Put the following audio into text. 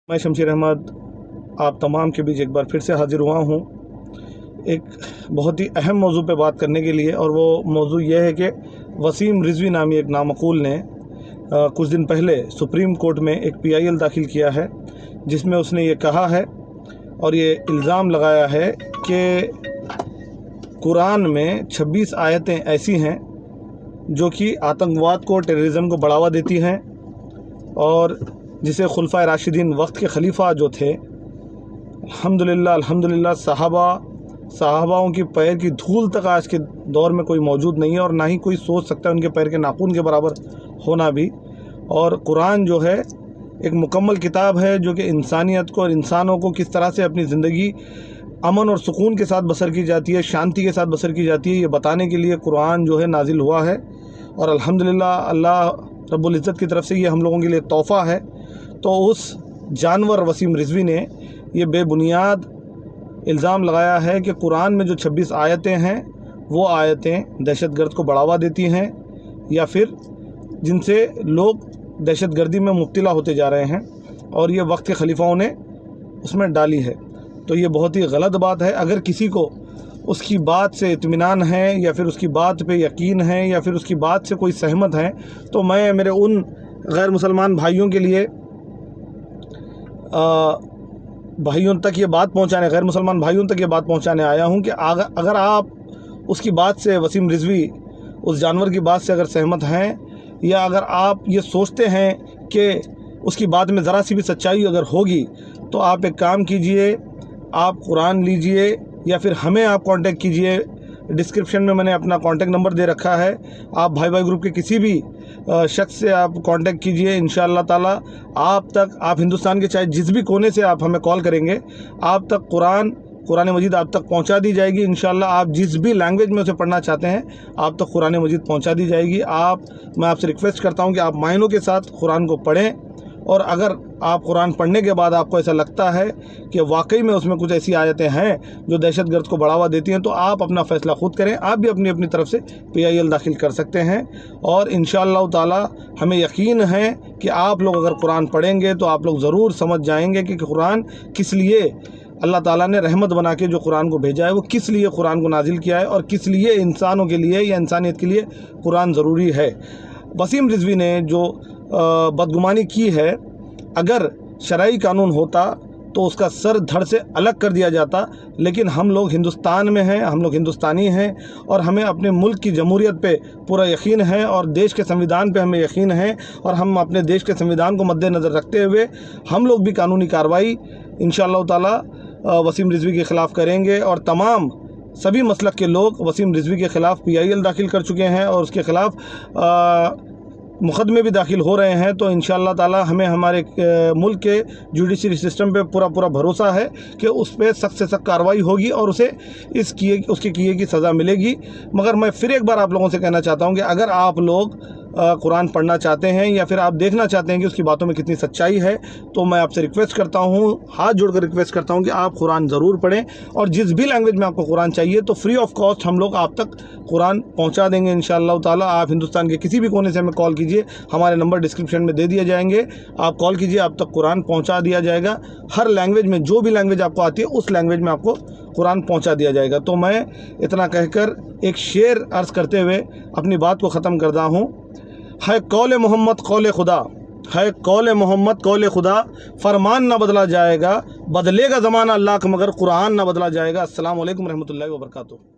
میں شمشیر احمد آپ تمام کے بیچ ایک بار پھر سے حاضر ہوا ہوں ایک بہت ہی اہم موضوع پہ بات کرنے کے لیے، اور وہ موضوع یہ ہے کہ وسیم رضوی نامی ایک نامعقول نے کچھ دن پہلے سپریم کورٹ میں ایک PIL داخل کیا ہے، جس میں اس نے یہ کہا ہے اور یہ الزام لگایا ہے کہ قرآن میں 26 آیتیں ایسی ہیں جو کہ آتنکواد کو، ٹیررزم کو بڑھاوا دیتی ہیں، اور جسے خلفائے راشدین وقت کے خلیفہ جو تھے، الحمدللہ صحاباؤں کی پیر کی دھول تک آج کے دور میں کوئی موجود نہیں ہے، اور نہ ہی کوئی سوچ سکتا ہے ان کے پیر کے ناخن کے برابر ہونا بھی۔ اور قرآن جو ہے ایک مکمل کتاب ہے جو کہ انسانیت کو اور انسانوں کو کس طرح سے اپنی زندگی امن اور سکون کے ساتھ بسر کی جاتی ہے، شانتی کے ساتھ بسر کی جاتی ہے، یہ بتانے کے لیے قرآن جو ہے نازل ہوا ہے، اور الحمدللہ اللہ رب العزت کی طرف سے یہ ہم لوگوں کے لیے تحفہ ہے۔ تو اس جانور وسیم رضوی نے یہ بے بنیاد الزام لگایا ہے کہ قرآن میں جو 26 آیتیں ہیں وہ آیتیں دہشت گرد کو بڑھاوا دیتی ہیں، یا پھر جن سے لوگ دہشت گردی میں مبتلا ہوتے جا رہے ہیں، اور یہ وقت کے خلیفاؤں نے اس میں ڈالی ہے۔ تو یہ بہت ہی غلط بات ہے۔ اگر کسی کو اس کی بات سے اطمینان ہے، یا پھر اس کی بات پہ یقین ہے، یا پھر اس کی بات سے کوئی سہمت ہے، تو میں میرے ان غیر مسلمان بھائیوں کے لیے بھائیوں تک یہ بات پہنچانے غیر مسلمان بھائیوں تک یہ بات پہنچانے آیا ہوں کہ اگر آپ اس کی بات سے، وسیم رضوی اس جانور کی بات سے اگر سہمت ہیں، یا اگر آپ یہ سوچتے ہیں کہ اس کی بات میں ذرا سی بھی سچائی اگر ہوگی، تو آپ ایک کام کیجئے، آپ قرآن لیجئے، یا پھر ہمیں آپ کانٹیکٹ کیجئے۔ ڈسکرپشن میں نے اپنا کانٹیکٹ نمبر دے رکھا ہے، آپ بھائی گروپ کے کسی بھی شخص سے آپ کانٹیکٹ کیجئے، انشاءاللہ تعالی آپ ہندوستان کے چاہے جس بھی کونے سے آپ ہمیں کال کریں گے، آپ تک قرآن مجید آپ تک پہنچا دی جائے گی انشاءاللہ۔ آپ جس بھی لینگویج میں اسے پڑھنا چاہتے ہیں، آپ تک قرآن مجید پہنچا دی جائے گی۔ میں آپ سے ریکویسٹ کرتا ہوں کہ آپ معنوں کے ساتھ قرآن کو پڑھیں، اور اگر آپ قرآن پڑھنے کے بعد آپ کو ایسا لگتا ہے کہ واقعی میں اس میں کچھ ایسی آیتیں ہیں جو دہشت گرد کو بڑھاوا دیتی ہیں، تو آپ اپنا فیصلہ خود کریں۔ آپ بھی اپنی طرف سے PIL داخل کر سکتے ہیں، اور انشاءاللہ تعالی ہمیں یقین ہے کہ آپ لوگ اگر قرآن پڑھیں گے تو آپ لوگ ضرور سمجھ جائیں گے کہ قرآن کس لیے اللہ تعالیٰ نے رحمت بنا کے جو قرآن کو بھیجا ہے، وہ کس لیے قرآن کو نازل کیا ہے، اور کس لیے انسانوں کے لیے یا انسانیت کے لیے قرآن ضروری ہے۔ وسیم رضوی نے جو بدگمانی کی ہے، اگر شرعی قانون ہوتا تو اس کا سر دھڑ سے الگ کر دیا جاتا، لیکن ہم لوگ ہندوستان میں ہیں، ہم لوگ ہندوستانی ہیں، اور ہمیں اپنے ملک کی جمہوریت پہ پورا یقین ہے، اور دیش کے سنویدھان پہ ہمیں یقین ہے، اور ہم اپنے دیش کے سنویدھان کو مد نظر رکھتے ہوئے ہم لوگ بھی قانونی کارروائی انشاءاللہ تعالی وسیم رضوی کے خلاف کریں گے، اور سبھی مسلک کے لوگ وسیم رضوی کے خلاف PIL داخل کر چکے ہیں، اور اس کے خلاف مقدمے بھی داخل ہو رہے ہیں۔ تو انشاءاللہ تعالی ہمیں ہمارے ملک کے جوڈیشری سسٹم پہ پورا بھروسہ ہے کہ اس پہ سخت سے سخت کارروائی ہوگی، اور اسے اس کے کیے کی سزا ملے گی۔ مگر میں پھر ایک بار آپ لوگوں سے کہنا چاہتا ہوں کہ اگر آپ لوگ قرآن پڑھنا چاہتے ہیں، یا پھر آپ دیکھنا چاہتے ہیں کہ اس کی باتوں میں کتنی سچائی ہے، تو میں آپ سے ریکویسٹ کرتا ہوں، ہاتھ جوڑ کر ریکویسٹ کرتا ہوں کہ آپ قرآن ضرور پڑھیں، اور جس بھی لینگویج میں آپ کو قرآن چاہیے تو فری آف کاسٹ ہم لوگ آپ تک قرآن پہنچا دیں گے انشاءاللہ تعالی۔ آپ ہندوستان کے کسی بھی کونے سے ہمیں کال کیجئے، ہمارے نمبر ڈسکرپشن میں دے دیے جائیں گے، آپ کال کیجئے، آپ تک قرآن پہنچا دیا جائے گا۔ ہر لینگویج میں، جو بھی لینگویج آپ کو آتی ہے اس لینگویج میں آپ کو قرآن پہنچا دیا جائے گا۔ تو میں اتنا کہہ کر ایک شعر عرض کرتے ہوئے اپنی بات کو ختم کرتا ہوں۔ ہے قول محمد قول خدا، ہے قول محمد قول خدا، فرمان نہ بدلا جائے گا، بدلے گا زمانہ اللہ کا مگر قرآن نہ بدلا جائے گا۔ السلام علیکم ورحمۃ اللہ وبرکاتہ۔